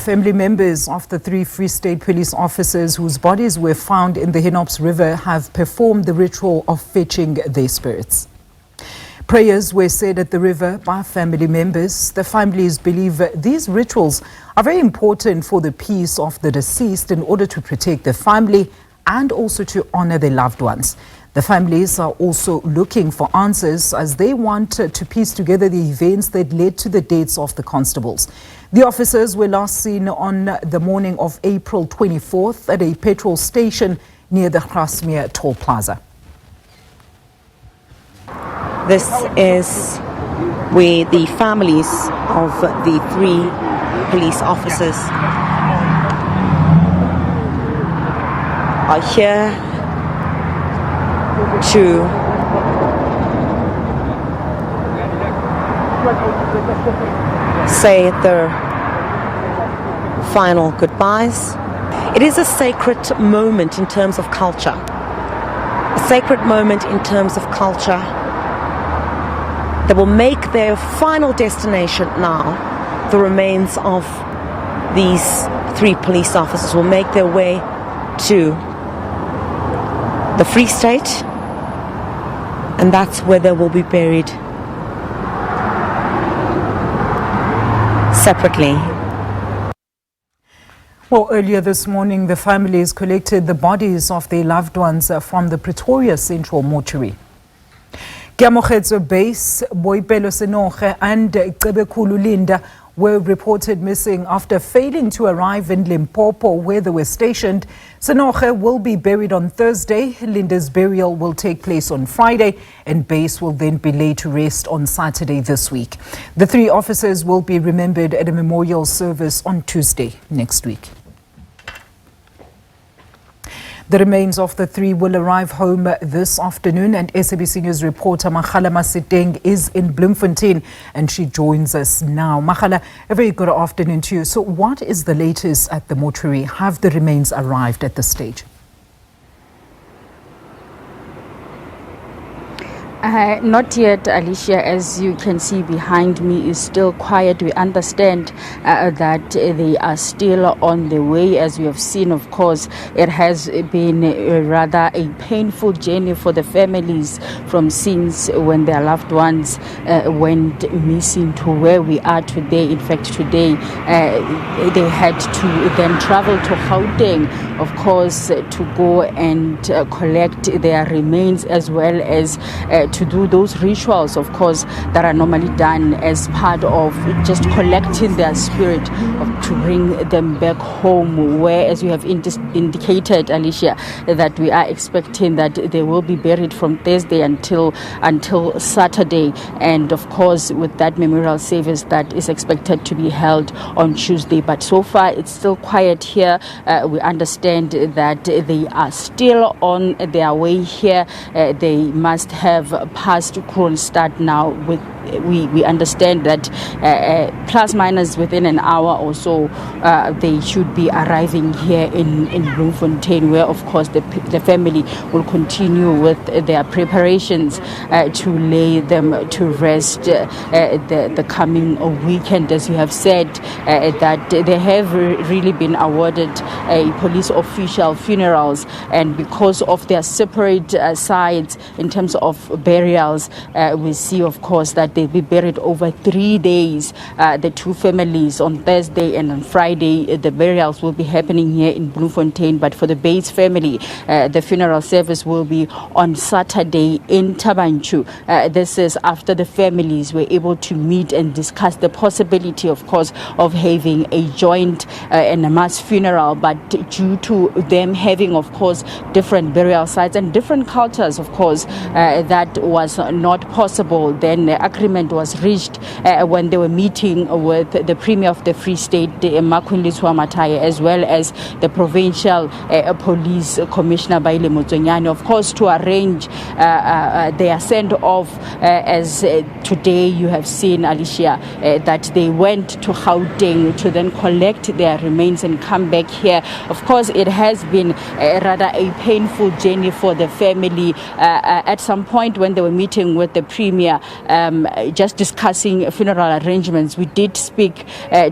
family members of the 3 Free State police officers whose bodies were found in the Hennops River have performed the ritual of fetching their spirits. Prayers were said at the river by family members. The families believe these rituals are very important for the peace of the deceased in order to protect the family and also to honor their loved ones. The families are also looking for answers as they want to piece together the events that led to the deaths of the constables. The officers were last seen on the morning of April 24th at a petrol station near the Grasmere toll plaza. This is where the families of the 3 police officers are here to say their final goodbyes. It is a sacred moment in terms of culture. A sacred moment in terms of culture that will make their final destination now. The remains of these 3 police officers will make their way to the Free State, and that's where they will be buried separately. Well, earlier this morning, the families collected the bodies of their loved ones from the Pretoria Central Mortuary. Kiamogetse Base, Boipelo Senoge and Cebekhulu Linda were reported missing after failing to arrive in Limpopo, where they were stationed. Senoge will be buried on Thursday. Linda's burial will take place on Friday, and Base will then be laid to rest on Saturday this week. The 3 officers will be remembered at a memorial service on Tuesday next week. The remains of the 3 will arrive home this afternoon, and SABC News reporter Makgala Masiteng is in Bloemfontein and she joins us now. Makgala, a very good afternoon to you. So what is the latest at the mortuary? Have the remains arrived at this stage? Not yet, Alicia. As you can see behind me is still quiet. We understand that they are still on the way. As we have seen, of course, it has been rather a painful journey for the families from since when their loved ones went missing to where we are today. In fact, today they had to then travel to Gauteng, of course, to go and collect their remains, as well as to do those rituals, of course, that are normally done as part of just collecting their spirit to bring them back home, where, as you have indicated, Alicia, that we are expecting that they will be buried from Thursday until Saturday, and of course with that memorial service that is expected to be held on Tuesday. But so far it's still quiet here. We understand that they are still on their way here. They must have past Kronstadt now. We understand that plus minus within an hour or so they should be arriving here in Bloemfontein, where of course the family will continue with their preparations to lay them to rest the coming weekend. As you have said, that they have really been awarded police official funerals, and because of their separate sides in terms of burials, we see of course that they'll be buried over 3 days. The 2 families on Thursday and on Friday, the burials will be happening here in Bloemfontein. But for the Bates family, the funeral service will be on Saturday in Tabanchu. This is after the families were able to meet and discuss the possibility, of course, of having a joint and a mass funeral. But due to them having, of course, different burial sites and different cultures, of course, that was not possible. Then the agreement was reached when they were meeting with the Premier of the Free State, Makhundliswa, as well as the Provincial Police Commissioner Baile Motsonyane, of course, to arrange their send-off. As today you have seen, Alicia, that they went to Gauteng to then collect their their remains and come back here. Of course, it has been rather a painful journey for the family. At some point when they were meeting with the Premier, just discussing funeral arrangements, we did speak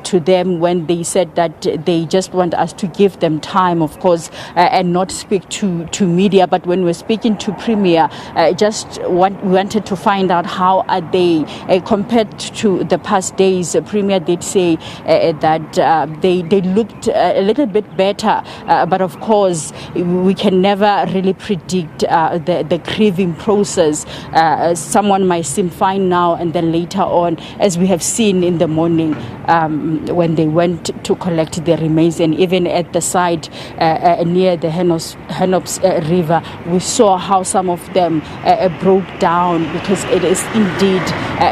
to them when they said that they just want us to give them time, of course, and not speak to media. But when we're speaking to Premier, we wanted to find out how are they compared to the past days. Premier did say that they looked a little bit better, but of course we can never really predict the grieving process. Someone might seem fine now, and then later on, as we have seen in the morning when they went to collect the remains, and even at the site near the Hennops River, we saw how some of them broke down, because it is indeed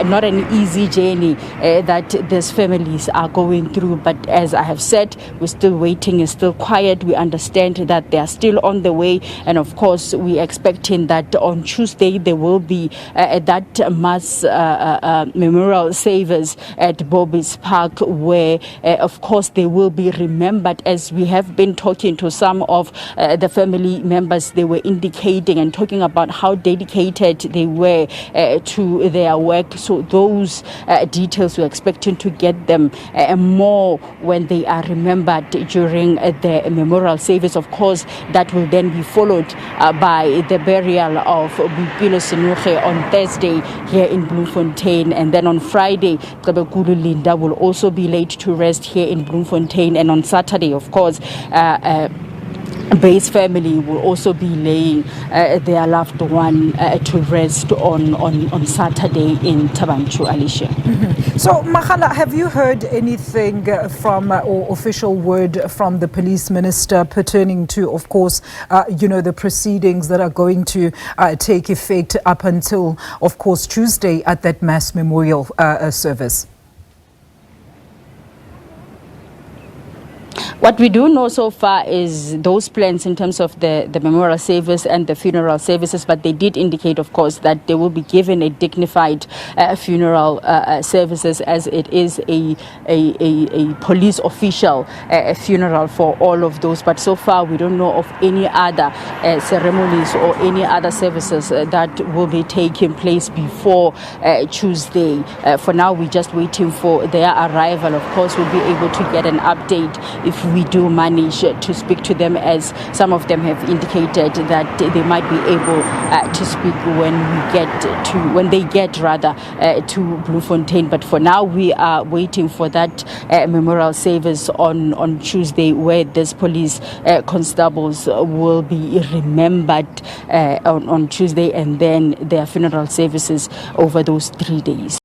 not an easy journey that these families are going through. But as I have said, we're still waiting, it's still quiet. We understand that they are still on the way, and of course we're expecting that on Tuesday there will be that mass memorial service at Bobby's Park, where of course they will be remembered. As we have been talking to some of the family members, they were indicating and talking about how dedicated they were to their work. So those details, we're expecting to get them more when they are remembered during the memorial service. Of course, that will then be followed by the burial of Boipelo Senugé on Thursday here in Bloemfontein, and then on Friday, Qabekulu Linda will also be laid to rest here in Bloemfontein, and on Saturday, of course, Bay's family will also be laying their loved one to rest on Saturday in Tabanchu, Alicia. Mm-hmm. So, Makgala, have you heard anything from or official word from the police minister pertaining to, of course, the proceedings that are going to take effect up until, of course, Tuesday at that mass memorial service? What we do know so far is those plans in terms of the memorial service and the funeral services, but they did indicate, of course, that they will be given a dignified funeral services, as it is a police official funeral for all of those. But so far, we don't know of any other ceremonies or any other services that will be taking place before Tuesday. For now, we're just waiting for their arrival. Of course, we'll be able to get an update if we do manage to speak to them, as some of them have indicated that they might be able to speak when they get to Bloemfontein. But for now, we are waiting for that memorial service on Tuesday, where these police constables will be remembered on Tuesday, and then their funeral services over those 3 days.